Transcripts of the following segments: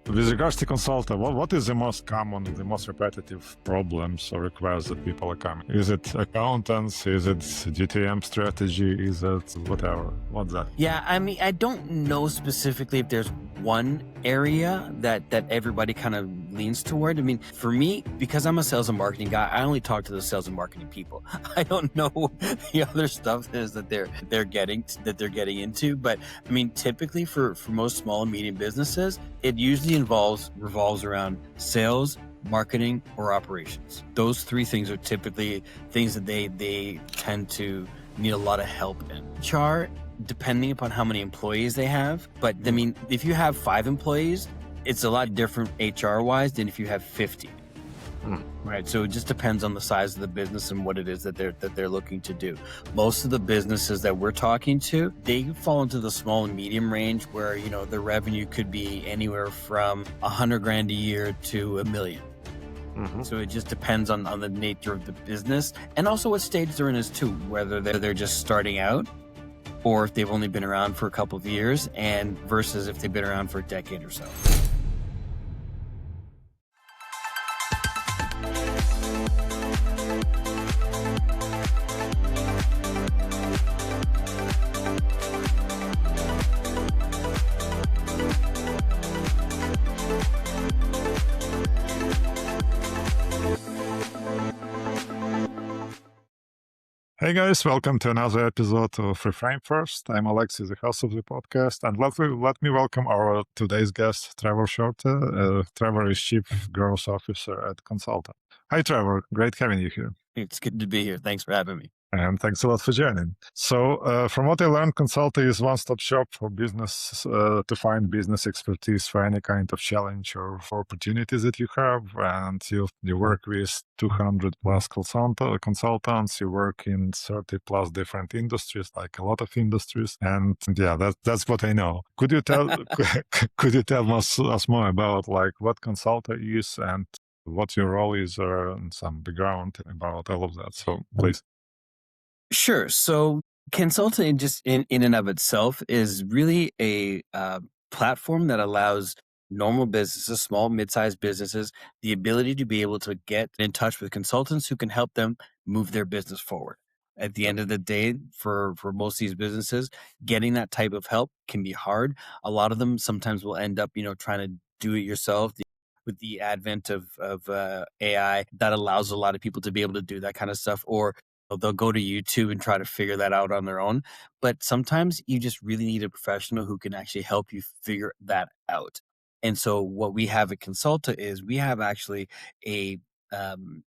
With regards to Consulta, what is the most common, the most repetitive problems or requests that people are coming? Is it accountants? Is it GTM strategy? Is it whatever? What's that? Yeah, I mean, I don't know specifically if there's one area that everybody kind of leans toward. I mean, for me, because I'm a sales and marketing guy, I only talk to the sales and marketing people. I don't know the other stuff is that they're getting into. But I mean, typically for most small and medium businesses, it usually revolves around sales, marketing, or operations. Those three things are typically things that they tend to need a lot of help in. HR, depending upon how many employees they have. But I mean, if you have 5 employees, it's a lot different HR wise than if you have 50. Right. So it just depends on the size of the business and what it is that they're looking to do. Most of the businesses that we're talking to, they fall into the small and medium range where, you know, the revenue could be anywhere from $100,000 a year to $1 million. So it just depends on the nature of the business and also what stage they're in as too, whether they're just starting out or if they've only been around for a couple of years and versus if they've been around for a decade or so. Hey guys, welcome to another episode of Reframe First. I'm Alexis, the host of the podcast, and let me welcome our today's guest, Trevor Shorte. Trevor is Chief Growth Officer at Consulta. Hi Trevor, great having you here. It's good to be here. Thanks for having me. And thanks a lot for joining. So from what I learned, Consulta is one-stop shop for business to find business expertise for any kind of challenge or for opportunities that you have. And you work with 200 plus consultants. You work in 30 plus different industries, like a lot of industries. And yeah, that's what I know. Could you tell us more about like what Consulta is and what your role is and some background about all of that? So please. Sure. So Consulta just in and of itself is really a platform that allows normal businesses, small, mid-sized businesses, the ability to be able to get in touch with consultants who can help them move their business forward. At the end of the day, for most of these businesses, getting that type of help can be hard. A lot of them sometimes will end up, trying to do it yourself. With the advent of AI, that allows a lot of people to be able to do that kind of stuff, or they'll go to YouTube and try to figure that out on their own. But sometimes you just really need a professional who can actually help you figure that out. And so what we have at Consulta is we have actually a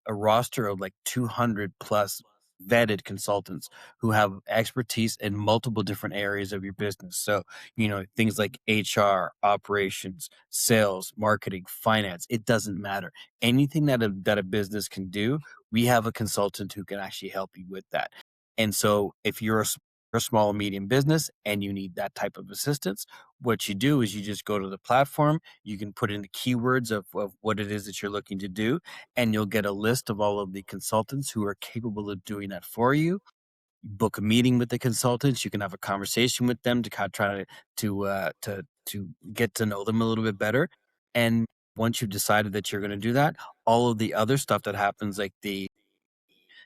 roster of like 200 plus vetted consultants who have expertise in multiple different areas of your business. So, things like HR, operations, sales, marketing, finance, it doesn't matter. Anything that a business can do, we have a consultant who can actually help you with that. And so if you're a small and medium business and you need that type of assistance, what you do is you just go to the platform, you can put in the keywords of what it is that you're looking to do, and you'll get a list of all of the consultants who are capable of doing that for you. You book a meeting with the consultants, you can have a conversation with them to kind of try to get to know them a little bit better. And once you've decided that you're going to do that, all of the other stuff that happens, like the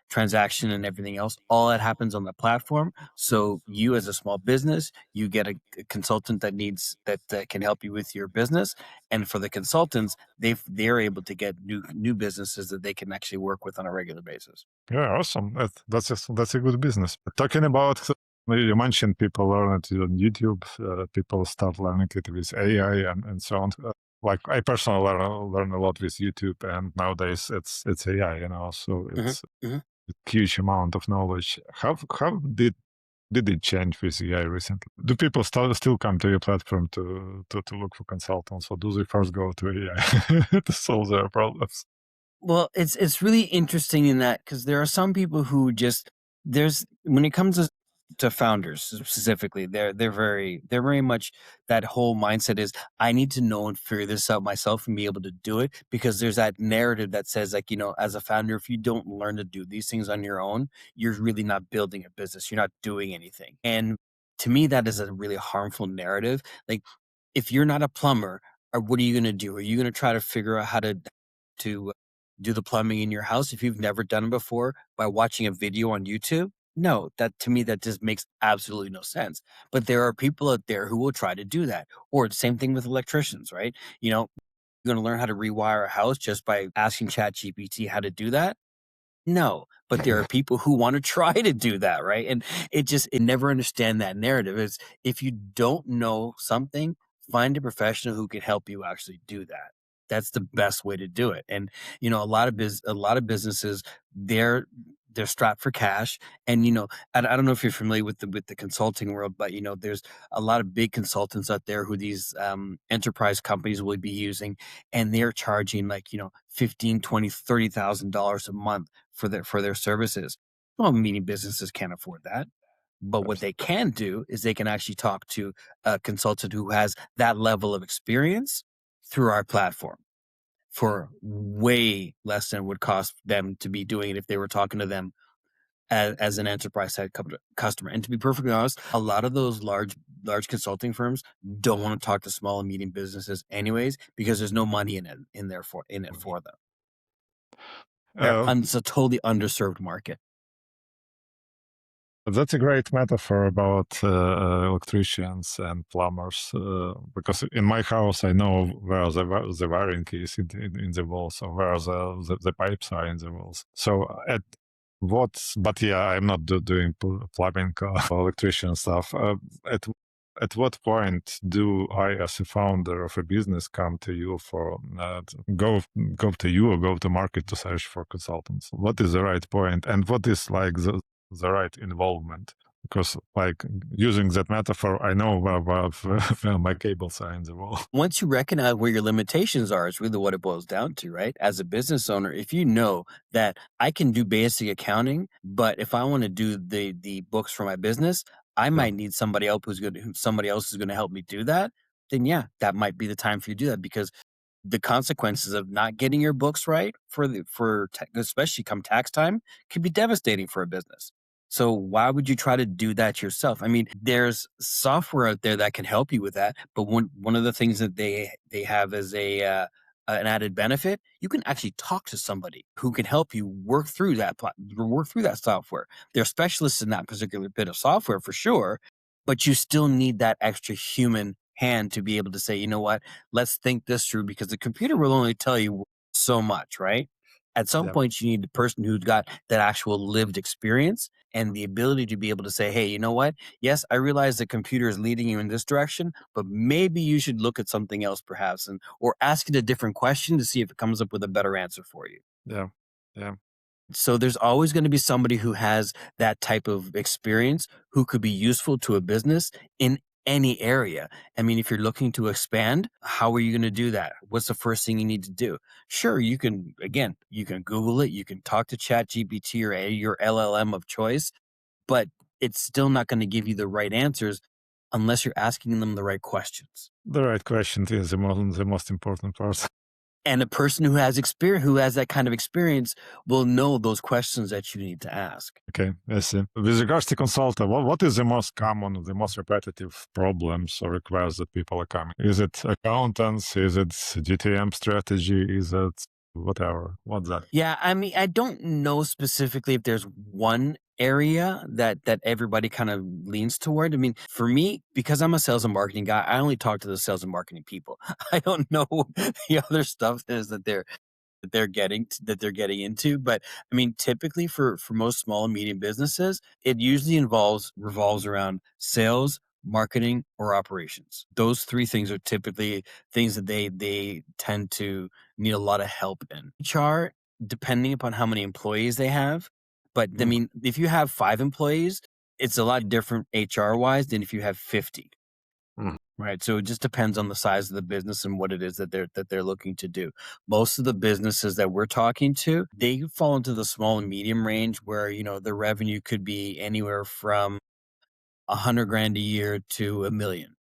transaction and everything else, all that happens on the platform. So you as a small business, you get a consultant that can help you with your business. And for the consultants, they're able to get new businesses that they can actually work with on a regular basis. Yeah, awesome. That's a good business. Talking about, you mentioned people learn it on YouTube. People start learning it with AI and so on. Like I personally learn a lot with YouTube, and nowadays it's AI. So it's a huge amount of knowledge. How did it change with AI recently? Do people still come to your platform to look for consultants, or do they first go to AI to solve their problems? Well, it's really interesting in that because there are some people who when it comes to founders specifically, they're very much that whole mindset is I need to know and figure this out myself and be able to do it, because there's that narrative that says like, as a founder, if you don't learn to do these things on your own, you're really not building a business. You're not doing anything. And to me, that is a really harmful narrative. Like if you're not a plumber, or what are you going to do? Are you going to try to figure out how to do the plumbing in your house if you've never done it before by watching a video on YouTube? No, that to me that just makes absolutely no sense. But there are people out there who will try to do that. Or the same thing with electricians, right? You're going to learn how to rewire a house just by asking ChatGPT how to do that. No, but there are people who wanna try to do that, right? And it never understand that narrative is if you don't know something, find a professional who can help you actually do that. That's the best way to do it. And, a lot of businesses, they're they're strapped for cash. And, I don't know if you're familiar with the consulting world, but, there's a lot of big consultants out there who these, enterprise companies will be using, and they're charging like, 15, 20, $30,000 a month for their services. Well, meaning businesses can't afford that. But what they can do is they can actually talk to a consultant who has that level of experience through our platform for way less than it would cost them to be doing it if they were talking to them as an enterprise side customer. And to be perfectly honest, a lot of those large consulting firms don't want to talk to small and medium businesses anyways because there's no money in it for them. Uh, It's a totally underserved market. That's a great metaphor about electricians and plumbers, because in my house I know where the wiring is in the walls, or where the pipes are in the walls. So but yeah, I'm not doing plumbing or electrician stuff. At what point do I, as a founder of a business, come to you for go to you or go to market to search for consultants? What is the right point, and what is like the right involvement? Because like using that metaphor, I know where my cables are in the wall. Once you recognize where your limitations are, is really what it boils down to, right? As a business owner, if you know that I can do basic accounting, but if I want to do the books for my business, I Yeah, might need somebody else who's going to help me do that. Then yeah, that might be the time for you to do that because the consequences of not getting your books right especially come tax time can be devastating for a business. So why would you try to do that yourself? I mean, there's software out there that can help you with that, but one of the things that they have as an added benefit, you can actually talk to somebody who can help you work through that software. They're specialists in that particular bit of software for sure, but you still need that extra human hand to be able to say, you know what, let's think this through because the computer will only tell you so much, right? At some yeah, point, you need the person who's got that actual lived experience and the ability to be able to say, hey, you know what? Yes, I realize the computer is leading you in this direction, but maybe you should look at something else perhaps or ask it a different question to see if it comes up with a better answer for you. yeah, yeah. So there's always going to be somebody who has that type of experience who could be useful to a business in any area. I mean, if you're looking to expand, how are you going to do that? What's the first thing you need to do? Sure, you can Google it, you can talk to Chat GPT or your LLM of choice, but it's still not going to give you the right answers unless you're asking them the right questions. The right question is the most important part. And a person who has experience, who has that kind of experience, will know those questions that you need to ask. Okay, I see. With regards to Consulta, what is the most common, the most repetitive problems or requests that people are coming? Is it accountants? Is it GTM strategy? Is it whatever? What's that? Yeah, I mean, I don't know specifically if there's one area that everybody kind of leans toward. I mean, for me, because I'm a sales and marketing guy, I only talk to the sales and marketing people. I don't know the other stuff is that they're getting into. But I mean, typically for most small and medium businesses, it usually revolves around sales, marketing, or operations. Those three things are typically things that they tend to need a lot of help in. HR, depending upon how many employees they have. But I Mhm. mean, if you have 5 employees, it's a lot different HR wise than if you have 50. Mhm. Right. So it just depends on the size of the business and what it is that they're looking to do. Most of the businesses that we're talking to, they fall into the small and medium range where, the revenue could be anywhere from 100 grand a year to 1 million.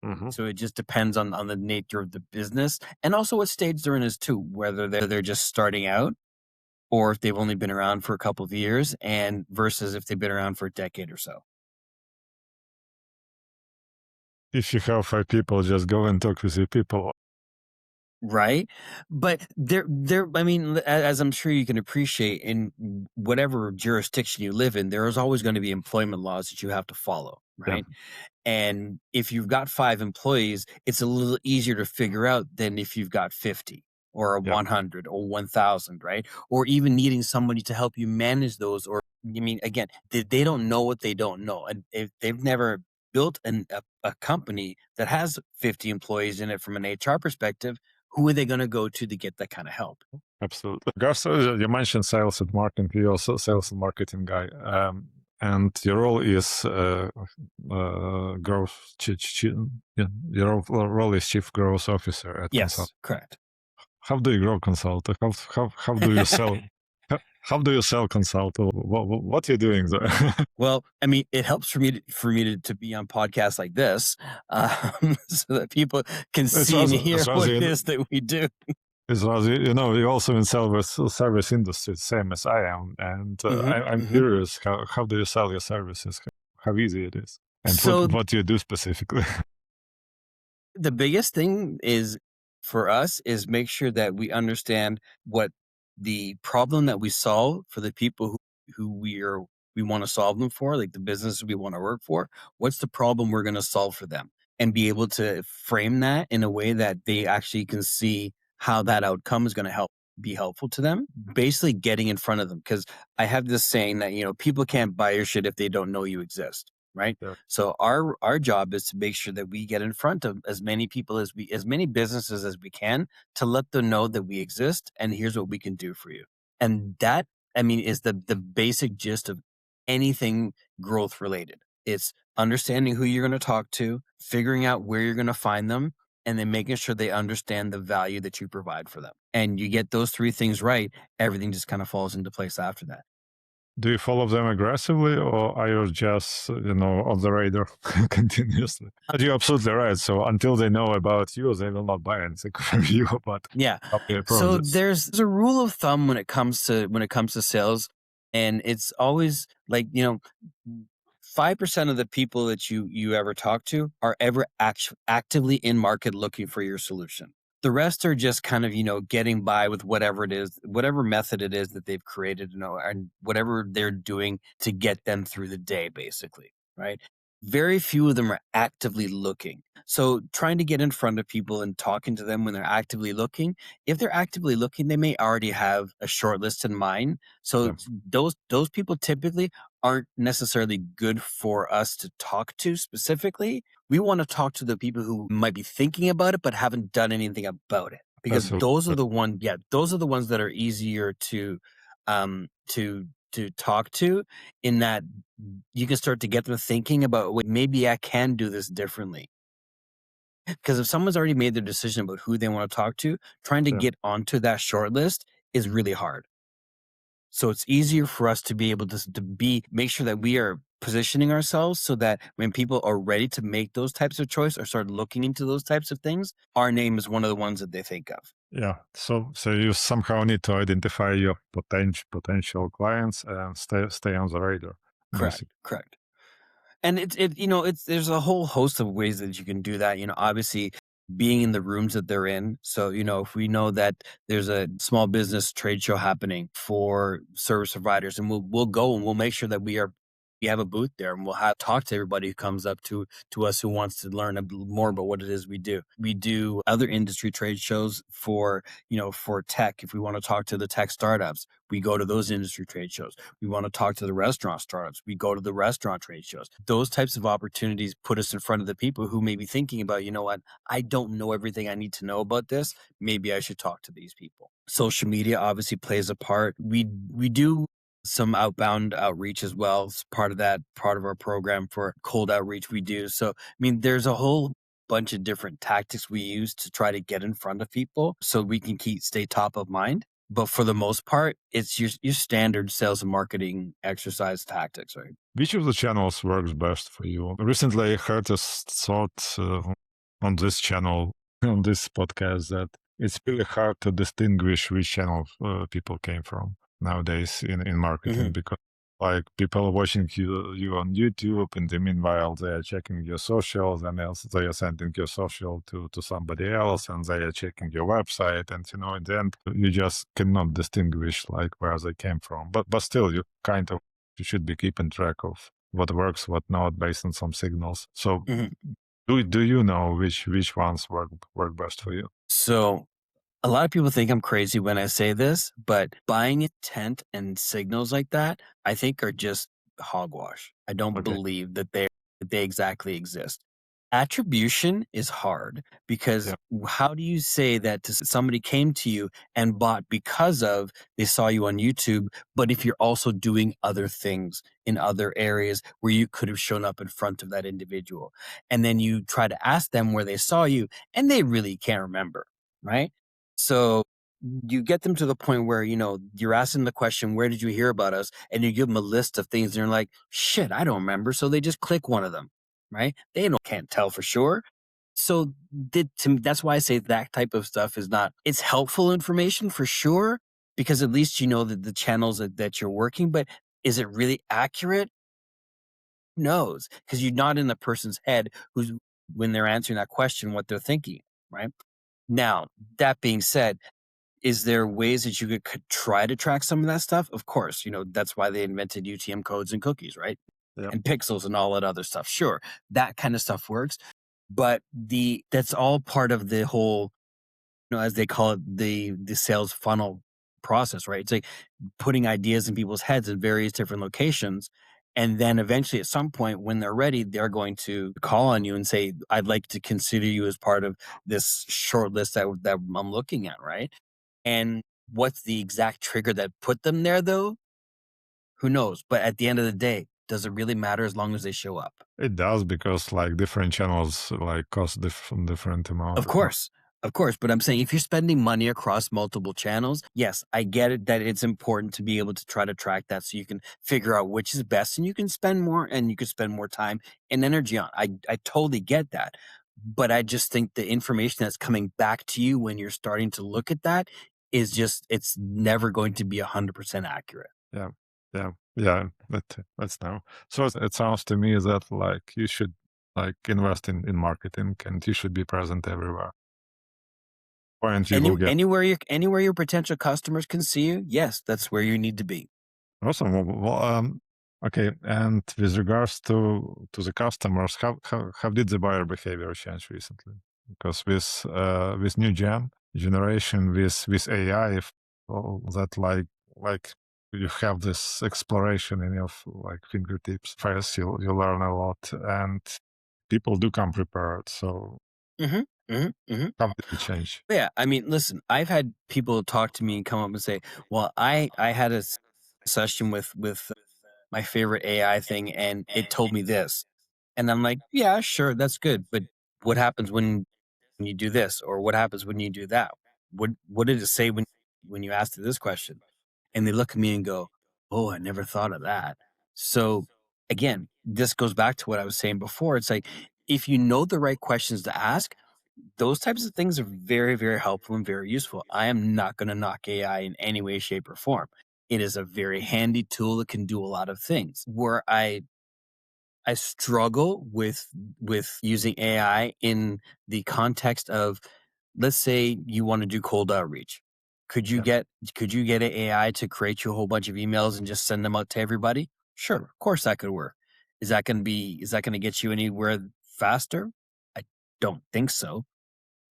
Mhm. So it just depends on the nature of the business and also what stage they're in as too, whether they're just starting out or if they've only been around for a couple of years and versus if they've been around for a decade or so. If you have 5 people, just go and talk with your people. Right? But I mean, as I'm sure you can appreciate, in whatever jurisdiction you live in, there is always going to be employment laws that you have to follow, Yeah, right? And if you've got 5 employees, it's a little easier to figure out than if you've got 50 or yeah, 100 or 1,000, right? Or even needing somebody to help you manage those. Or, I mean, again, they don't know what they don't know. And if they've never built a company that has 50 employees in it from an HR perspective, who are they going to go to get that kind of help? absolutely. Gus, you mentioned sales and marketing. You're also a sales and marketing guy. And your role is growth. Yeah, your role is chief growth officer at Consult. Yes, correct. How do you grow Consult? How do you sell? How do you sell Consult? What are you doing there? Well, I mean, it helps for me to be on podcasts like this, so that people can It's see and rather, hear it's what rather, it is that we do. it's rather, you're also in service industry, same as I am, and Hmm. I'm Hmm. curious how do you sell your services? How easy it is, and So what do you do specifically? the biggest thing is for us is make sure that we understand what the problem that we solve for the people who we want to solve them for, like the business we want to work for. What's the problem we're going to solve for them, and be able to frame that in a way that they actually can see how that outcome is going to be helpful to them. Basically, getting in front of them, because I have this saying that people can't buy your shit if they don't know you exist, right? Yeah, So our job is to make sure that we get in front of as many people as many businesses as we can, to let them know that we exist and here's what we can do for you. And that, I mean, is the basic gist of anything growth related. It's understanding who you're going to talk to, figuring out where you're going to find them, and then making sure they understand the value that you provide for them. And you get those 3 things right, everything just kind of falls into place after that. do you follow them aggressively, or are you just on the radar continuously? But you're absolutely right. So until they know about you, they will not buy anything from you. But Yeah. how do you approach So this? there's a rule of thumb when it comes to sales, and it's always like, 5% of the people that you ever talk to are ever actively in market looking for your solution. The rest are just kind of, getting by with whatever it is, whatever method it is that they've created, and whatever they're doing to get them through the day, basically, right? Very few of them are actively looking. So trying to get in front of people and talking to them when they're actively looking, if they're actively looking, they may already have a short list in mind. So Yeah, those people typically aren't necessarily good for us to talk to specifically. We want to talk to the people who might be thinking about it but haven't done anything about it, because absolutely. those are the ones that are easier to talk to, in that you can start to get them thinking about, wait, maybe I can do this differently. Because if someone's already made their decision about who they want to talk to, trying to Yeah. get onto that short list is really hard. So it's easier for us to be able to make sure that we are positioning ourselves so that when people are ready to make those types of choice or start looking into those types of things, our name is one of the ones that they think of. Yeah. So you somehow need to identify your potential clients and stay on the radar, Correct. basically. Correct. And it's there's a whole host of ways that you can do that. Obviously being in the rooms that they're in. So, if we know that there's a small business trade show happening for service providers, and we'll go and we'll make sure that we have a booth there, and we'll have talk to everybody who comes up to us who wants to learn more about what it is we do. We do other industry trade shows for tech. If we want to talk to the tech startups, we go to those industry trade shows. We want to talk to the restaurant startups, we go to the restaurant trade shows. Those types of opportunities put us in front of the people who may be thinking about, what, I don't know everything I need to know about this. Maybe I should talk to these people. Social media obviously plays a part. We do some outbound outreach as well. It's part of our program for cold outreach we do. So, I mean, there's a whole bunch of different tactics we use to try to get in front of people so we can stay top of mind. But for the most part, it's your standard sales and marketing exercise tactics, right? Which of the channels works best for you? Recently, I heard a thought on this channel, on this podcast, that it's really hard to distinguish which channel people came from nowadays in marketing, Hmm. because Like people watching you on YouTube, in the meanwhile they are checking your socials, and else they are sending your social to somebody else, and they are checking your website, and in the end you just cannot distinguish like where they came from. But still, you should be keeping track of what works, what not, based on some signals. So Mhm. do you know which ones work best for you? So a lot of people think I'm crazy when I say this, but buying intent and signals like that, I think are just hogwash. I don't Okay. believe that they exactly exist. Attribution is hard because Yeah. how do you say that to somebody came to you and bought because of they saw you on YouTube, but if you're also doing other things in other areas where you could have shown up in front of that individual, and then you try to ask them where they saw you and they really can't remember, right? So you get them to the point where, you're asking the question, where did you hear about us? And you give them a list of things and they're like, shit, I don't remember. So they just click one of them, right? They can't tell for sure. So to me, that's why I say that type of stuff is not, it's helpful information for sure, because at least you know that the channels that you're working, but is it really accurate? Who knows? Because you're not in the person's head who's, when they're answering that question, what they're thinking, right? Now, that being said, is there ways that you could try to track some of that stuff? Of course, that's why they invented UTM codes and cookies, right? Yeah. And pixels and all that other stuff. Sure, that kind of stuff works, but that's all part of the whole, as they call it, the sales funnel process, right? It's like putting ideas in people's heads in various different locations. And then eventually at some point when they're ready, they're going to call on you and say, I'd like to consider you as part of this short list that I'm looking at, right? And what's the exact trigger that put them there though? Who knows? But at the end of the day, does it really matter as long as they show up? It does because like different channels like cost different amount Of of money. course. Of course. But I'm saying if you're spending money across multiple channels, yes, I get it that it's important to be able to try to track that so you can figure out which is best and you can spend more time and energy on. I totally get that. But I just think the information that's coming back to you when you're starting to look at that is just, it's never going to be 100% accurate. Yeah, yeah. That's now. So it sounds to me that like you should like invest in marketing, and you should be present everywhere. And you will get Anywhere your potential customers can see you, yes, that's where you need to be. awesome. Okay. And with regards to the customers, how did the buyer behavior change recently? Because with new generation with AI, all that like you have this exploration in your like fingertips. First, you learn a lot, and people do come prepared. So Mhm. Mhm. Mhm. how did it change? Yeah, I mean, listen, I've had people talk to me and come up and say, "Well, I had a session with my favorite AI thing, and it told me this," and I'm like, "Yeah, sure, that's good, but what happens when you do this, or what happens when you do that? What did it say when you asked it this question?" And they look at me and go, "Oh, I never thought of that." So again, this goes back to what I was saying before. It's like if you know the right questions to ask, those types of things are very, very helpful and very useful. I am not going to knock AI in any way, shape, or form. It is a very handy tool that can do a lot of things. Where I struggle with using AI in the context of, let's say you want to do cold outreach. Could you Yeah, get could you get an AI to create you a whole bunch of emails and just send them out to everybody? Sure, of course that could work. Is that going to get you anywhere faster? I don't think so,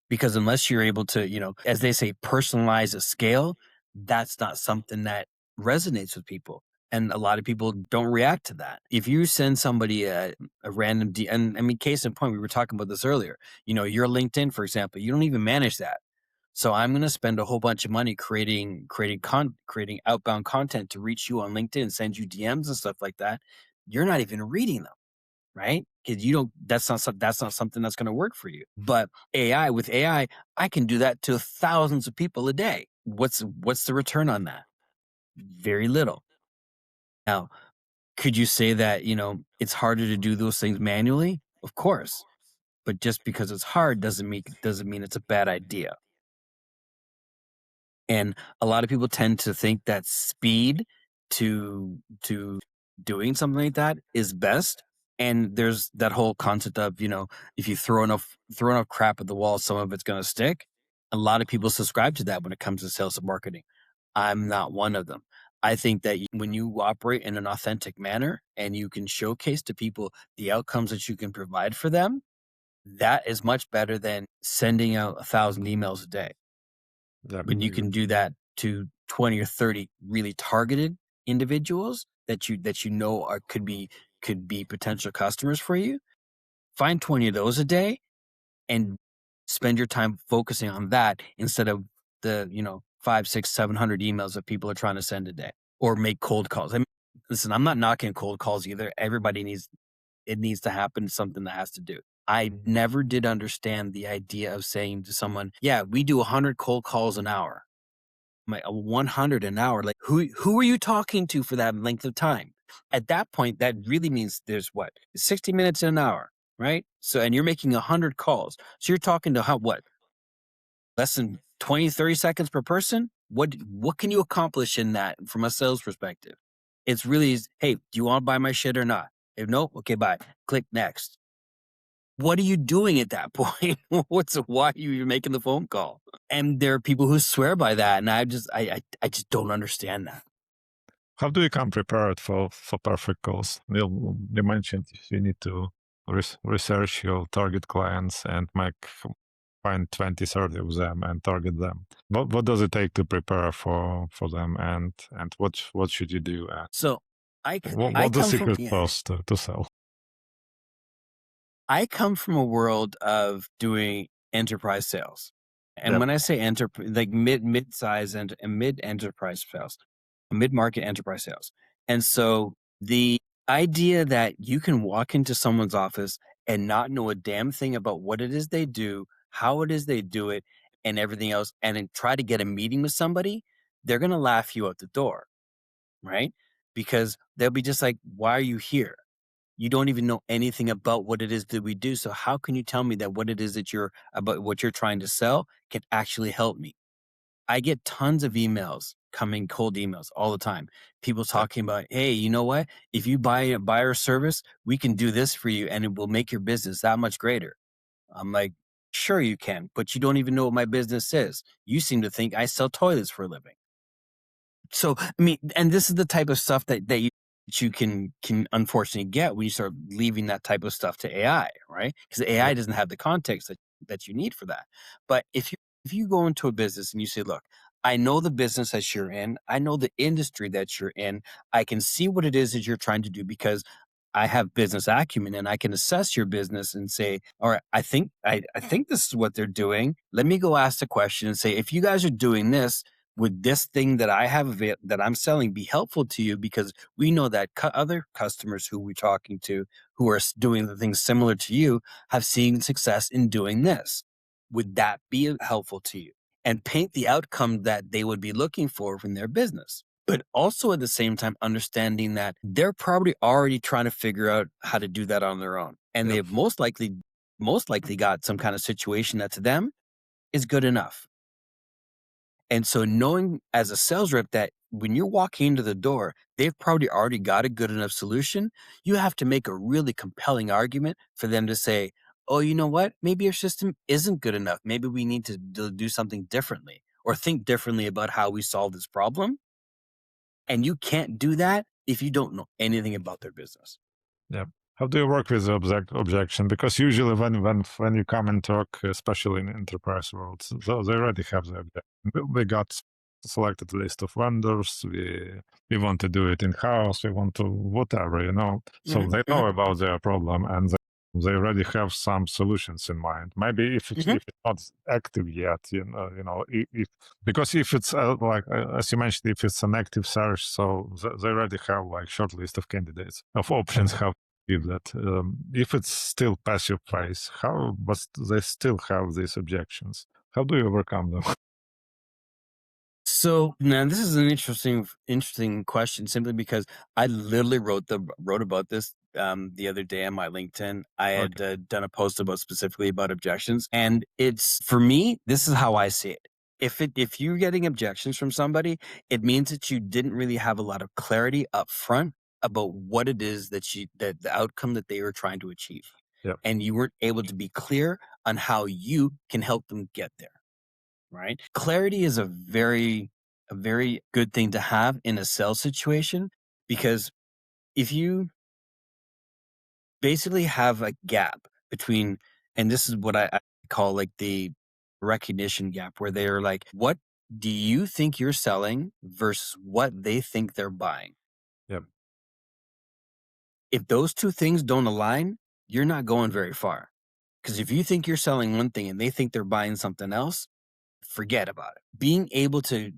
because unless you're able to, as they say, personalize a scale, that's not something that resonates with people. And a lot of people don't react to that. If you send somebody a random and I mean, case in point, we were talking about this earlier. Your LinkedIn, for example, you don't even manage that. So I'm going to spend a whole bunch of money creating outbound content to reach you on LinkedIn, send you DMs and stuff like that. You're not even reading them, right? Because you don't. That's not something that's going to work for you. But with AI, I can do that to thousands of people a day. What's the return on that? Very little. Now, could you say that it's harder to do those things manually? Of course, but just because it's hard doesn't mean it's a bad idea. And a lot of people tend to think that speed to doing something like that is best. And there's that whole concept of, if you throw enough crap at the wall, some of it's going to stick. A lot of people subscribe to that when it comes to sales and marketing. I'm not one of them. I think that when you operate in an authentic manner and you can showcase to people the outcomes that you can provide for them, that is much better than sending out 1,000 emails a day. Yeah, When you can do that to 20 or 30 really targeted individuals that you know are could be potential customers for you, find 20 of those a day and spend your time focusing on that instead of the 5, 6, 700 emails that people are trying to send a day or make cold calls. I mean, listen, I'm not knocking cold calls either. It needs to happen. It's something that has to do. I never did understand the idea of saying to someone, yeah, we do 100 cold calls an hour. I'm like, 100 an hour. Like, who are you talking to for that length of time? At that point, that really means there's what, 60 minutes in an hour, right? So, and you're making 100 calls. So you're talking to what, less than 20, 30 seconds per person? What can you accomplish in that from a sales perspective? It's really, hey, do you want to buy my shit or not? If no, okay, bye. Click next. What are you doing at that point? Why are you even making the phone call? And there are people who swear by that, and I just don't understand that. How do you come prepared for perfect calls? You mentioned you need to research your target clients and find 20, 30 of them and target them. What does it take to prepare for them, and what should you do? So I What the come from secret sauce to sell? I come from a world of doing enterprise sales. And Yep. when I say like mid-size and mid enterprise sales, mid-market enterprise sales. And so the idea that you can walk into someone's office and not know a damn thing about what it is they do, how it is they do it, and everything else, and then try to get a meeting with somebody, they're going to laugh you out the door, right? Because they'll be just like, why are you here? You don't even know anything about what it is that we do. So how can you tell me that what it is that what you're trying to sell can actually help me? I get tons of emails coming, cold emails all the time. People Yep. talking about, hey, you know what? If you buy our service, we can do this for you and it will make your business that much greater. I'm like, sure you can, but you don't even know what my business is. You seem to think I sell toilets for a living. So, I mean, and this is the type of stuff that you can unfortunately get when you start leaving that type of stuff to AI, right? Because AI Yep. doesn't have the context that you need for that. But if you go into a business and you say, look, I know the business that you're in, I know the industry that you're in, I can see what it is that you're trying to do because I have business acumen and I can assess your business and say, all right, I think this is what they're doing. Let me go ask the question and say, if you guys are doing this, would this thing that I have that I'm selling be helpful to you? Because we know that other customers who we're talking to who are doing the things similar to you have seen success in doing this. Would that be helpful to you? And paint the outcome that they would be looking for from their business. But also at the same time, understanding that they're probably already trying to figure out how to do that on their own. And Yep. they've most likely got some kind of situation that to them is good enough. And so knowing as a sales rep that when you're walking into the door, they've probably already got a good enough solution. You have to make a really compelling argument for them to say, oh, you know what? Maybe your system isn't good enough. Maybe we need to do something differently or think differently about how we solve this problem. And you can't do that if you don't know anything about their business. Yeah. How do you work with the objection? Because usually when you come and talk, especially in enterprise world, so they already have the objection. We got selected list of vendors. We want to do it in house. We want to whatever. So they know about their problem and they already have some solutions in mind. Maybe if it's not active yet, because if it's as you mentioned, if it's an active search, so they already have like short list of candidates of options how to give that. If it's still passive phase, but they still have these objections. How do you overcome them? So now this is an interesting question simply because I literally wrote about this the other day on my LinkedIn. I had Okay. done a post about specifically about objections, and it's for me. This is how I see it. If you're getting objections from somebody, it means that you didn't really have a lot of clarity up front about what it is that the outcome that they were trying to achieve. Yep. And you weren't able to be clear on how you can help them get there, right? Clarity is a very good thing to have in a sales situation, because if you basically have a gap between, and this is what I call like the recognition gap, where they're like, what do you think you're selling versus what they think they're buying? Yep. If those two things don't align, you're not going very far. Because if you think you're selling one thing and they think they're buying something else, forget about it. Being able to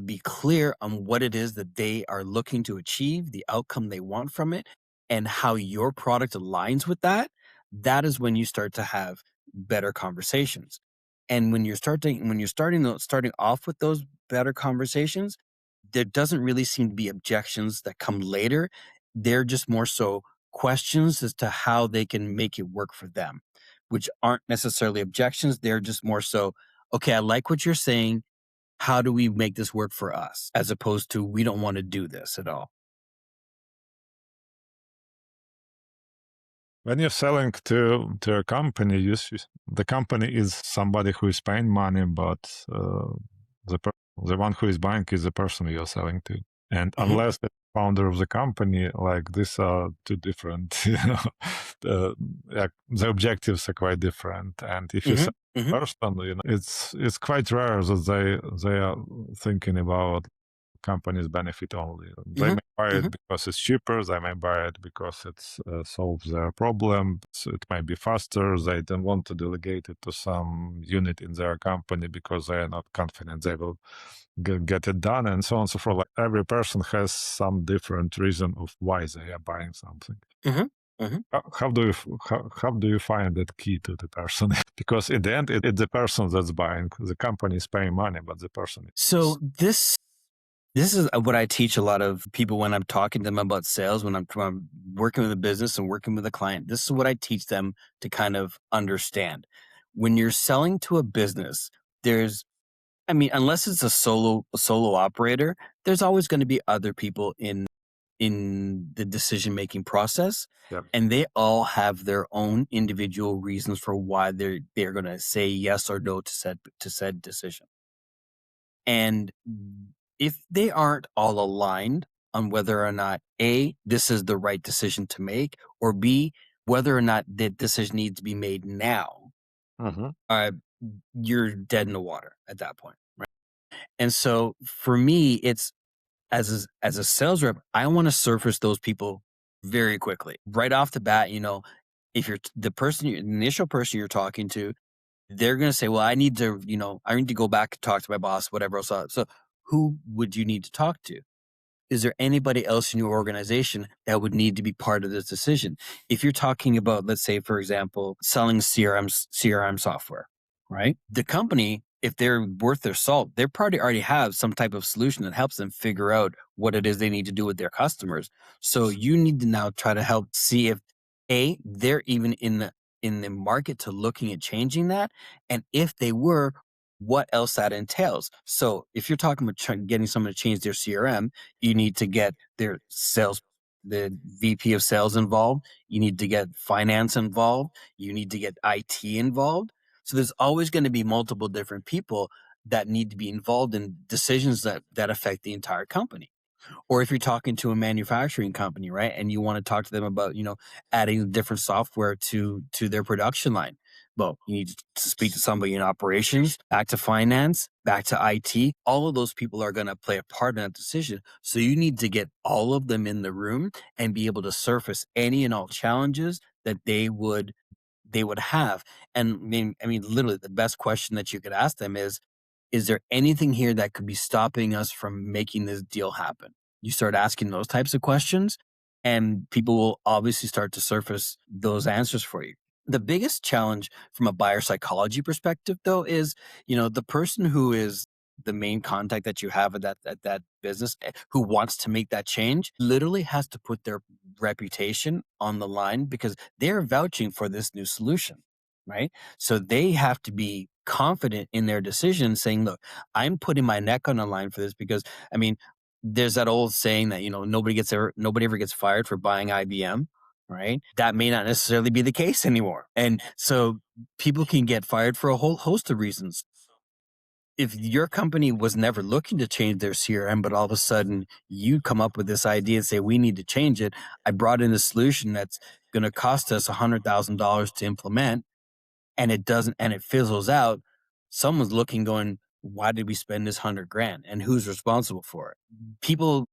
be clear on what it is that they are looking to achieve, the outcome they want from it, and how your product aligns with that, that is when you start to have better conversations. And when you're starting off with those better conversations, there doesn't really seem to be objections that come later. They're just more so questions as to how they can make it work for them, which aren't necessarily objections. They're just more so, okay, I like what you're saying. How do we make this work for us? As opposed to, we don't want to do this at all. When you're selling to a company, the company is somebody who is paying money, but the one who is buying is the person you're selling to. And Mhm, unless the founder of the company, like these are two different, yeah, the objectives are quite different. And if you mhm, sell mhm, a person, it's quite rare that they are thinking about companies benefit only. They mhm, may buy it mhm, because it's cheaper. They may buy it because it solves their problem. So it might be faster. They don't want to delegate it to some unit in their company because they are not confident they will get it done, and so on and so forth. Like every person has some different reason of why they are buying something. mhm, mhm. How do you find that key to the person? Because in the end, it's the person that's buying. The company is paying money, but the person is. So this is what I teach a lot of people when I'm talking to them about sales, when I'm working with a business and working with a client. This is what I teach them to kind of understand. When you're selling to a business, there's, I mean, unless it's a solo operator, there's always going to be other people in the decision making process, Yep. and they all have their own individual reasons for why they're going to say yes or no to said decision. And if they aren't all aligned on whether or not A, this is the right decision to make, or B, whether or not that decision needs to be made now, Mm-hmm. uh, you're dead in the water at that point. Right. And so for me, it's as a sales rep, I want to surface those people very quickly. Right off the bat, if you're the initial person you're talking to, they're going to say, well, I need to go back and talk to my boss, whatever else. So who would you need to talk to? Is there anybody else in your organization that would need to be part of this decision? If you're talking about, let's say, for example, selling CRM software, right? The company, if they're worth their salt, they probably already have some type of solution that helps them figure out what it is they need to do with their customers. So you need to now try to help see if they're even in the market to looking at changing that, and if they were, what else that entails. So if you're talking about getting someone to change their CRM, you need to get the VP of sales involved. You need to get finance involved. You need to get IT involved. So there's always going to be multiple different people that need to be involved in decisions that affect the entire company. Or if you're talking to a manufacturing company, right, and you want to talk to them about, adding different software to their production line. Well, you need to speak to somebody in operations, back to finance, back to IT. All of those people are going to play a part in that decision. So you need to get all of them in the room and be able to surface any and all challenges that they would have. And I mean, literally the best question that you could ask them is there anything here that could be stopping us from making this deal happen? You start asking those types of questions, and people will obviously start to surface those answers for you. The biggest challenge from a buyer psychology perspective, though, is the person who is the main contact that you have at that business, who wants to make that change, literally has to put their reputation on the line because they're vouching for this new solution, right? So they have to be confident in their decision, saying, "Look, I'm putting my neck on the line for this because, I mean, there's that old saying that, nobody ever gets fired for buying IBM, right? That may not necessarily be the case anymore. And so people can get fired for a whole host of reasons. If your company was never looking to change their CRM, but all of a sudden you come up with this idea and say, we need to change it. I brought in a solution that's going to cost us $100,000 to implement, and it doesn't, and it fizzles out. Someone's looking going, why did we spend this 100 grand, and who's responsible for it? People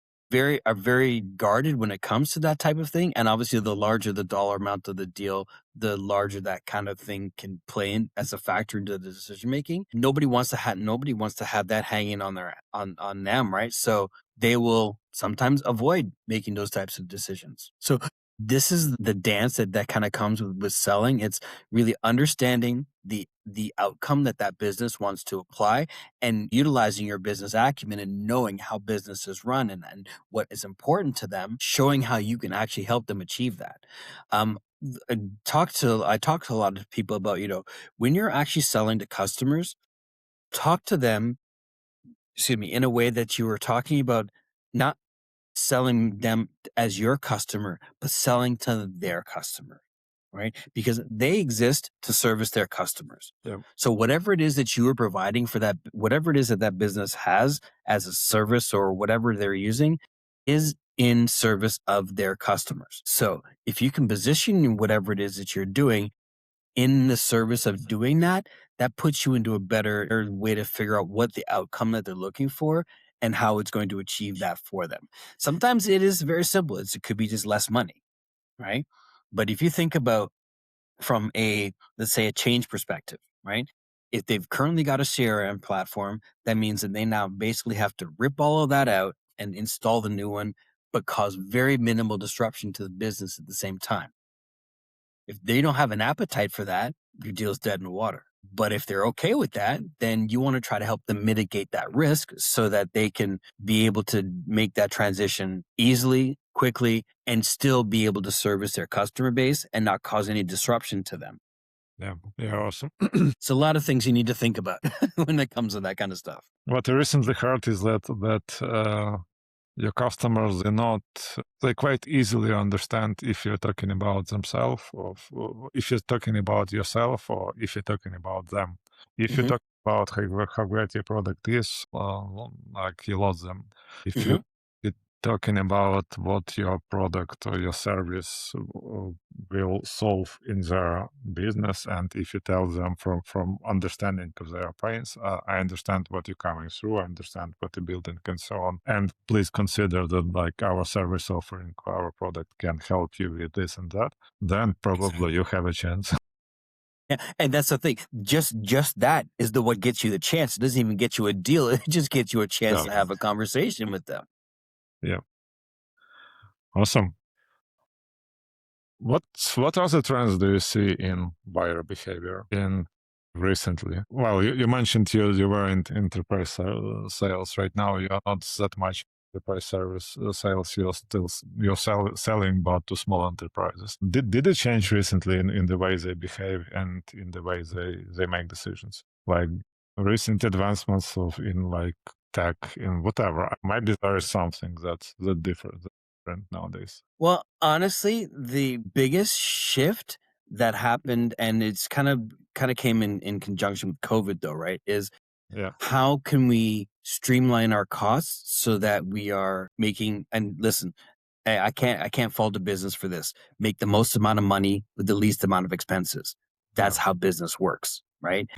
are very guarded when it comes to that type of thing. And obviously the larger the dollar amount of the deal, the larger that kind of thing can play in as a factor into the decision making. Nobody wants to have that hanging on on them, right? So they will sometimes avoid making those types of decisions. So this is the dance that kind of comes with selling. It's really understanding the outcome that business wants to apply, and utilizing your business acumen and knowing how businesses run, and what is important to them, showing how you can actually help them achieve that. I talk to a lot of people about, when you're actually selling to customers, talk to them, excuse me, in a way that you were talking about, not selling them as your customer, but selling to their customer, right? Because they exist to service their customers. Yeah. So whatever it is that you are providing for that, whatever it is that business has as a service or whatever they're using, is in service of their customers. So if you can position whatever it is that you're doing in the service of doing that, that puts you into a better way to figure out what the outcome that they're looking for and how it's going to achieve that for them. Sometimes it is very simple. It could be just less money, right? But if you think about from let's say a change perspective, right? If they've currently got a CRM platform, that means that they now basically have to rip all of that out and install the new one, but cause very minimal disruption to the business at the same time. If they don't have an appetite for that, your deal's dead in the water. But if they're okay with that, then you want to try to help them mitigate that risk so that they can be able to make that transition easily, quickly, and still be able to service their customer base and not cause any disruption to them. Yeah, yeah, awesome. It's a lot of things you need to think about when it comes to that kind of stuff. What I recently heard is that your customers they quite easily understand if you're talking about themselves, or if you're talking about yourself, or if you're talking about them. If you Mhm. talk about how great your product is, like you lost them. If Mhm. you're talking about what your product or your service will solve in their business, and if you tell them from understanding of their pains, I understand what you're coming through, I understand what you're building, and so on, and please consider that like our service offering, our product can help you with this and that, then probably you have a chance. Yeah, and that's the thing. Just that is what gets you the chance. It doesn't even get you a deal. It just gets you a chance Yeah, to have a conversation with them. yeah, awesome. What other trends do you see in buyer behavior in recently? Well, you mentioned you were in enterprise sales. Right now you're not that much enterprise service sales. You're selling, but to small enterprises. Did it change recently in the way they behave and in the way they make decisions? Like recent advancements in like tech, in whatever. Maybe there is something that different nowadays. Well, honestly, the biggest shift that happened, and it's kind of came in conjunction with COVID, though, right? Is Yeah. how can we streamline our costs so that we are making, and listen, I can't fault a business for this. Make the most amount of money with the least amount of expenses. Yeah. That's how business works, right?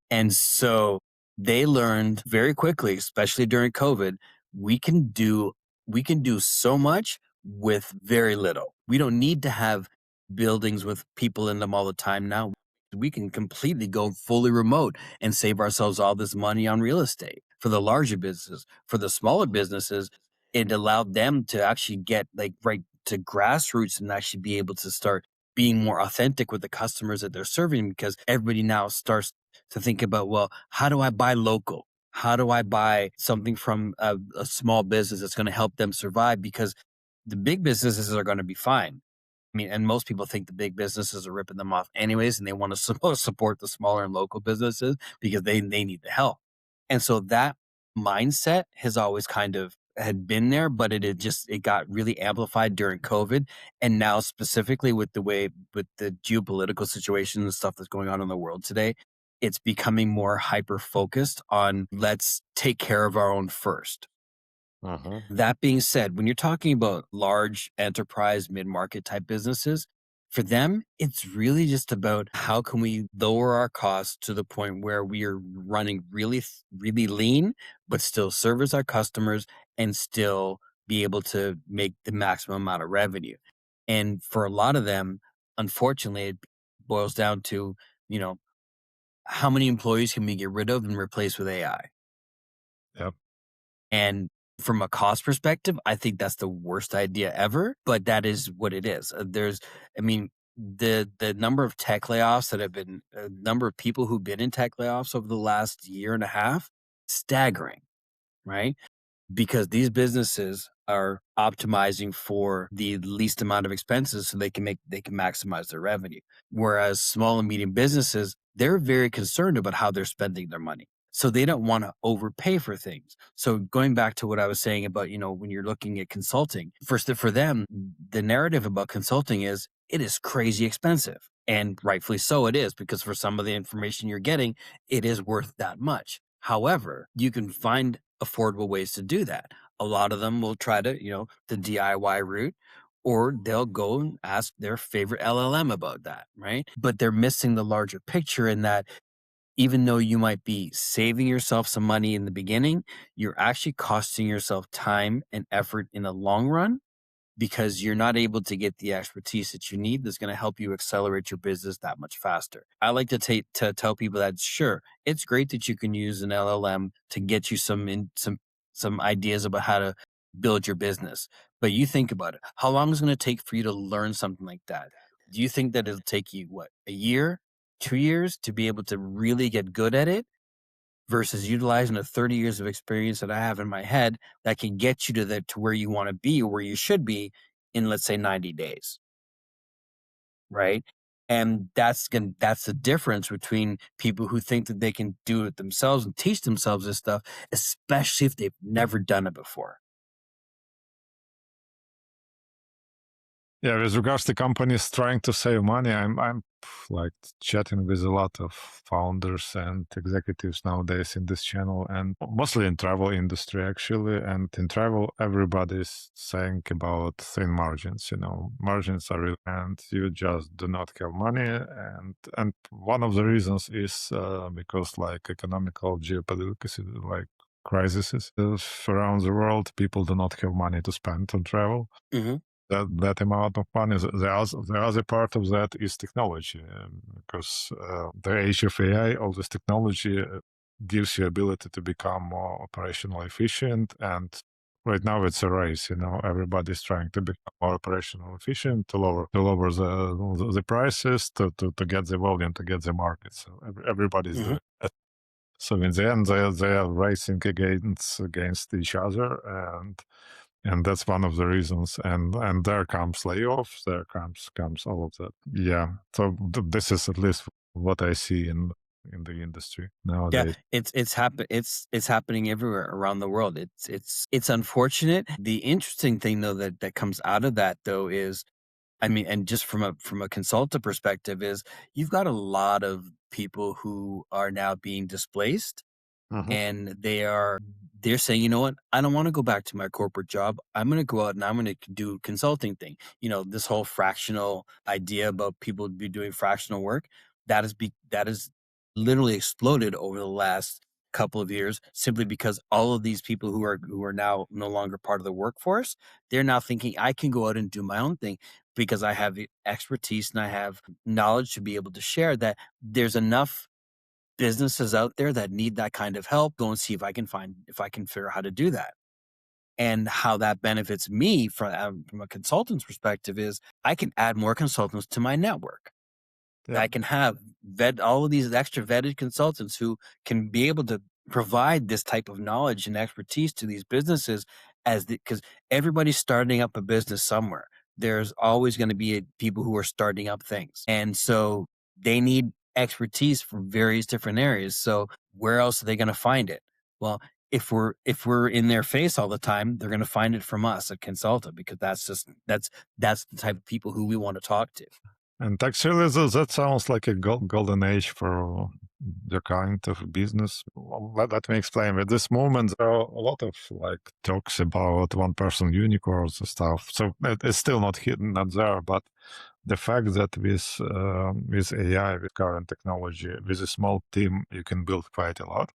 And so they learned very quickly, especially during COVID, we can do we can do so much with very little. We don't need to have buildings with people in them all the time now. We can completely go fully remote and save ourselves all this money on real estate. For the larger businesses, for the smaller businesses, it allowed them to actually get like right to grassroots and actually be able to start being more authentic with the customers that they're serving, because everybody now starts to think about, well, how do I buy local? How do I buy something from a small business that's going to help them survive? Because the big businesses are going to be fine. I mean, and most people think the big businesses are ripping them off anyways, and they want to support the smaller and local businesses because they need the help. And so that mindset has always kind of had been there, but it got really amplified during COVID. And now specifically with the geopolitical situation and stuff that's going on in the world today, it's becoming more hyper focused on let's take care of our own first. Hmm. That being said, when you're talking about large enterprise, mid-market type businesses, for them, it's really just about how can we lower our costs to the point where we are running really lean, but still service our customers and still be able to make the maximum amount of revenue. And for a lot of them, unfortunately, it boils down to, you know, how many employees can we get rid of and replace with AI? Yep. And from a cost perspective, I think that's the worst idea ever, but that is what it is. I mean, the number of tech layoffs that have been, number of people who've been in tech layoffs over the last year and a half, staggering, right? Because these businesses are optimizing for the least amount of expenses so they can maximize their revenue. Whereas small and medium businesses, they're very concerned about how they're spending their money. So they don't want to overpay for things. So going back to what I was saying about, when you're looking at consulting, first for them, the narrative about consulting is it is crazy expensive. And rightfully so it is, because for some of the information you're getting, it is worth that much. However, you can find affordable ways to do that. A lot of them will try to, the DIY route, or they'll go and ask their favorite LLM about that, right? But they're missing the larger picture in that even though you might be saving yourself some money in the beginning, you're actually costing yourself time and effort in the long run because you're not able to get the expertise that you need that's going to help you accelerate your business that much faster. I like to tell people that sure, it's great that you can use an LLM to get you some ideas about how to build your business. But you think about it. How long is it going to take for you to learn something like that? Do you think that it'll take you what, a year, 2 years to be able to really get good at it? Versus utilizing the 30 years of experience that I have in my head that can get you to where you want to be or where you should be in, let's say, 90 days, right? And that's the difference between people who think that they can do it themselves and teach themselves this stuff, especially if they've never done it before. Yeah, with regards to companies trying to save money, I'm like chatting with a lot of founders and executives nowadays in this channel, and mostly in travel industry actually. And in travel, everybody's saying about thin margins. Margins are real, and you just do not have money. And one of the reasons is because like economical geopolitical like crises around the world, people do not have money to spend on travel Mm-hmm. that amount of money. The other part of that is technology, because the age of AI, all this technology gives you ability to become more operational efficient. And right now it's a race. Everybody's trying to become more operational efficient to lower the prices to get the volume, to get the market. So everybody's Mm-hmm. doing it. So in the end, they are racing against each other, and that's one of the reasons. And there comes layoffs, there comes all of that. Yeah. So this is at least what I see in the industry Yeah, nowadays. it's happening everywhere around the world. It's unfortunate. The interesting thing though that comes out of that though is, I mean, and just from a consultant perspective, is you've got a lot of people who are now being displaced, Hmm. and they're saying, you know what, I don't want to go back to my corporate job. I'm going to go out and I'm going to do consulting thing. This whole fractional idea about people be doing fractional work, that is literally exploded over the last couple of years, simply because all of these people who are now no longer part of the workforce, they're now thinking I can go out and do my own thing because I have the expertise and I have knowledge to be able to share. That there's enough businesses out there that need that kind of help. Go and see if I can figure out how to do that. And how that benefits me from a consultant's perspective is I can add more consultants to my network. Yeah. I can have all of these extra vetted consultants who can be able to provide this type of knowledge and expertise to these businesses, because everybody's starting up a business somewhere. There's always going to be people who are starting up things. And so they need expertise from various different areas. So where else are they going to find it? Well, if we're in their face all the time, they're going to find it from us at Consulta because that's the type of people who we want to talk to. And actually, that sounds like a golden age for your kind of business. Well, let me explain. At this moment, there are a lot of like talks about one-person unicorns and stuff. So it's still not hidden, not there. But the fact that with AI, with current technology, with a small team, you can build quite a lot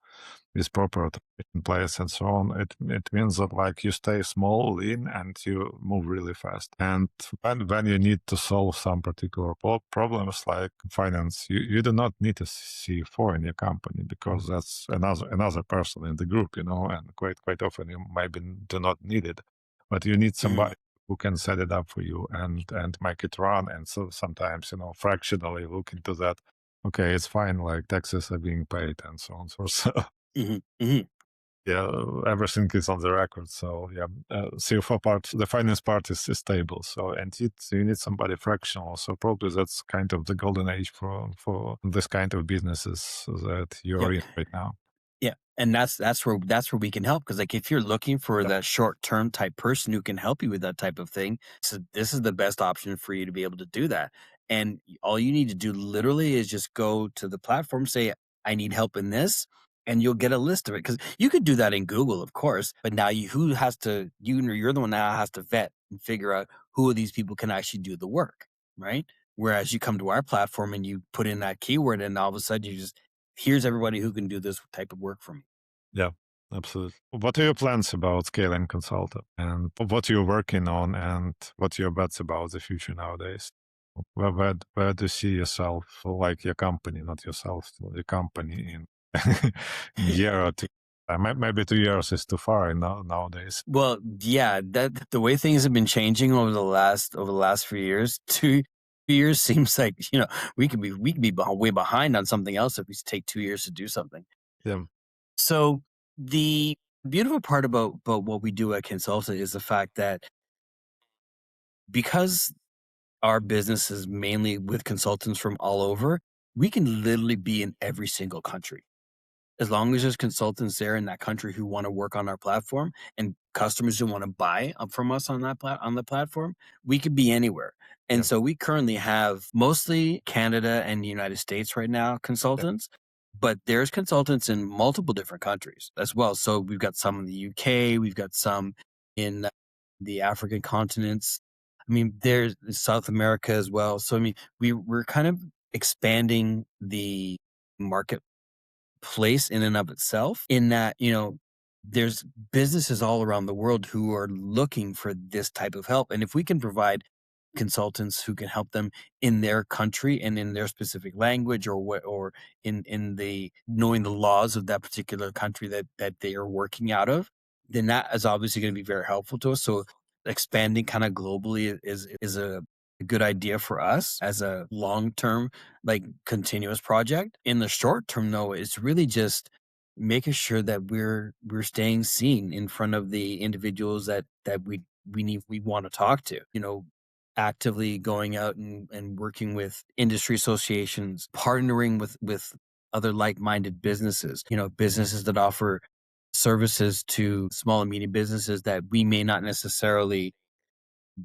with proper automation players and so on. It means that like you stay small, lean, and you move really fast. And when you need to solve some particular problems like finance, you do not need a CFO in your company because that's another person in the group, and quite often you maybe do not need it, but you need Mhm, somebody who can set it up for you and make it run. And so sometimes, fractionally look into that. Okay, it's fine, like taxes are being paid and so on. So mhm, mhm. yeah, everything is on the record. So yeah, CFO part, the finance part is stable. So and you need somebody fractional. So probably that's kind of the golden age for this kind of businesses that Yeah. you're in right now. Yeah, and that's where we can help because like, if you're looking for Yep. that short-term type person who can help you with that type of thing, so this is the best option for you to be able to do that, and all you need to do literally is just go to the platform, say, "I need help in this," and you'll get a list of it. Because you could do that in Google, of course, but now you're the one that has to vet and figure out who of these people can actually do the work, right? Whereas you come to our platform and you put in that keyword, and all of a sudden you just here's everybody who can do this type of work for me. Yeah, absolutely. What are your plans about scaling Consulta and what you're working on and what your bets about the future nowadays? Where do you see yourself, like your company, not yourself, your company in in year or two? Maybe 2 years is too far nowadays. Well, yeah, that the way things have been changing over the last few years, 2 years seems like we could be way behind on something else if we take 2 years to do something. Yeah, So the beautiful part about what we do at Consulta is the fact that because our business is mainly with consultants from all over, we can literally be in every single country. As long as there's consultants there in that country who want to work on our platform and customers who want to buy up from us on on the platform, we could be anywhere. yeah, And so we currently have mostly Canada and the United States right now yeah, consultants, but there's consultants in multiple different countries as well. So we've got some in the UK, we've got some in the African continents. I mean, there's South America as well. So I mean, we're kind of expanding the market place in and of itself in that, there's businesses all around the world who are looking for this type of help. And if we can provide consultants who can help them in their country and in their specific language or what or in the knowing the laws of that particular country that they are working out of, then that is obviously going to be very helpful to us. So expanding kind of globally is a good idea for us as a long term, like, continuous project. In the short term, though, it's really just making sure that we're staying seen in front of the individuals that we want to talk to. Actively going out and working with industry associations, partnering with other like-minded businesses, businesses that offer services to small and medium businesses that we may not necessarily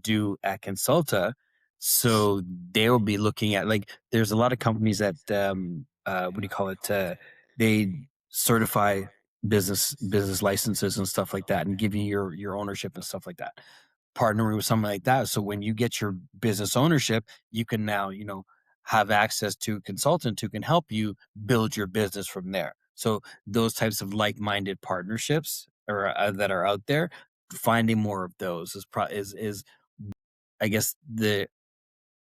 do at Consulta. So they'll be looking at, like, there's a lot of companies that what do you call it? They certify business licenses and stuff like that, and give you your ownership and stuff like that. Partnering with something like that, so when you get your business ownership, you can now have access to a consultant who can help you build your business from there. So those types of like-minded partnerships that are out there, finding more of those is I guess the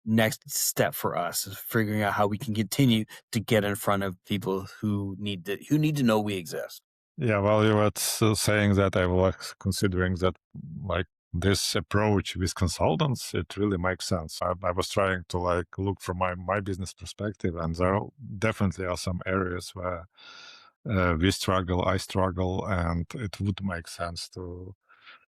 next step for us is figuring out how we can continue to get in front of people who need to know we exist. yeah. Well, you were saying that I was considering that like this approach with consultants, it really makes sense. I was trying to like look from my business perspective, and definitely are some areas where we struggle, I struggle, and it would make sense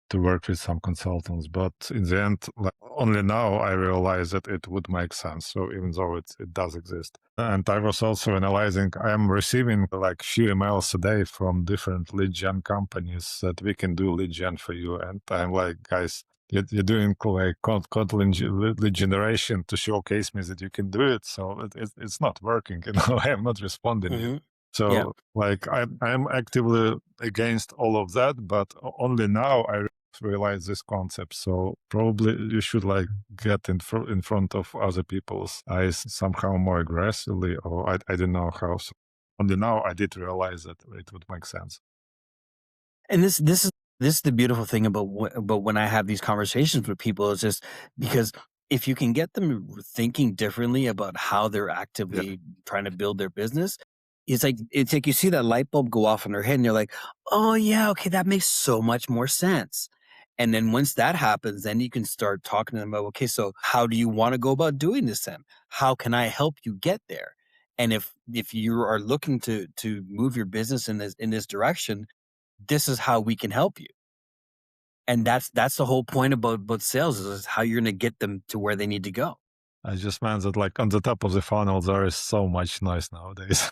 to work with some consultants, but in the end, like, only now I realize that it would make sense. So even though it does exist, and I was also analyzing, I am receiving like few emails a day from different lead gen companies that we can do lead gen for you, and I'm like, guys, you're doing like cold lead generation to showcase me that you can do it. So it's not working. I am not responding yet. Hmm. Yeah. So like I'm actively against all of that, but only now I realize this concept. So probably you should like get in front of other people's eyes somehow more aggressively, or I don't know how. So only now I did realize that it would make sense. And this is the beautiful thing about about when I have these conversations with people is just because if you can get them thinking differently about how they're Yeah, actively trying to build their business, it's like you see that light bulb go off in their head and you're like, "Oh yeah, okay, that makes so much more sense." And then once that happens, then you can start talking to them about, "Okay, so how do you want to go about doing this then? How can I help you get there?" And if you are looking to move your business in this direction, this is how we can help you. And that's the whole point about sales is how you're gonna get them to where they need to go. I just meant that like on the top of the funnel there is so much noise nowadays.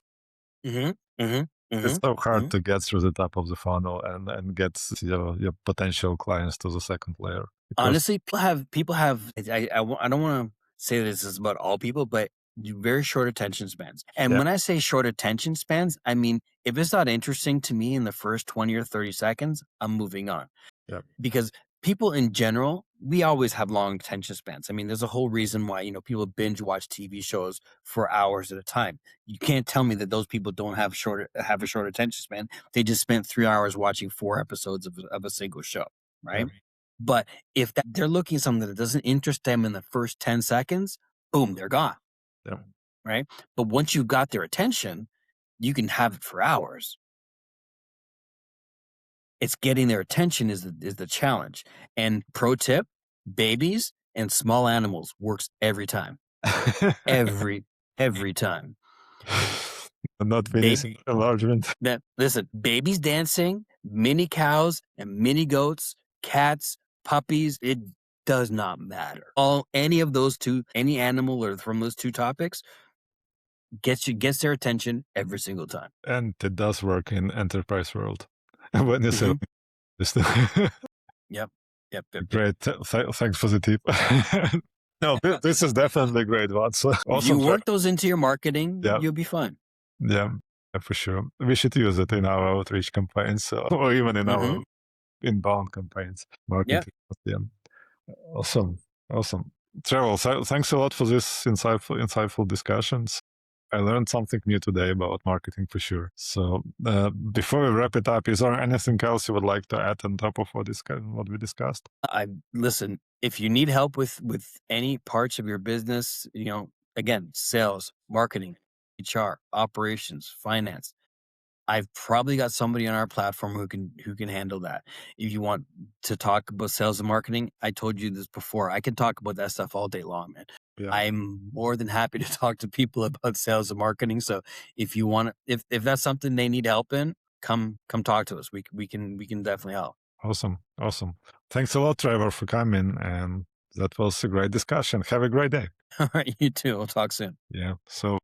Mhm, mhm, It's mhm, so hard mhm. to get through the top of the funnel and get your potential clients to the second layer because Honestly, people have I don't wanna say this is about all people, but very short attention spans. And yeah, when I say short attention spans, I mean, if it's not interesting to me in the first 20 or 30 seconds, I'm moving on. yeah, Because people in general, we always have long attention spans. I mean, there's a whole reason why, people binge watch TV shows for hours at a time. You can't tell me that those people don't have a short attention span. They just spent 3 hours watching 4 episodes of a single show, yeah, right? But if they're looking at something that doesn't interest them in the first 10 seconds, boom, they're gone, yeah. right? But once you've got their attention, you can have it for hours. It's getting their attention is the challenge. And pro tip, babies and small animals works every time. Every every time. Not finishing Baby enlargement. that listen, babies dancing, mini cows and mini goats, cats, puppies, it does not matter. All any of those two, any animal or from those two topics gets their attention every single time. And it does work in enterprise world. When you say Mhm. this, Yep. Yep, yep, yep. great. Thanks for the tip. No, this is definitely a great one. So If you awesome. work those into your marketing, Yeah, you'll be fine. yeah, for sure. We should use it in our outreach campaigns, or even in our Mhm. inbound campaigns, Yeah. marketing. Yeah, awesome, awesome. Trevor, thanks a lot for this insightful discussions. I learned something new today about marketing for sure. So before we wrap it up, is there anything else you would like to add on top of what we discussed? I listen, if you need help with any parts of your business, again, sales, marketing, HR, operations, finance, I've probably got somebody on our platform who can handle that. If you want to talk about sales and marketing, I told you this before. I can talk about that stuff all day long, man. Yeah, I'm more than happy to talk to people about sales and marketing. So if you want to, if that's something they need help in, come talk to us. We can definitely help. awesome, awesome. Thanks a lot, Trevor, for coming, and that was a great discussion. Have a great day. All right, you too. We'll talk soon. Yeah. So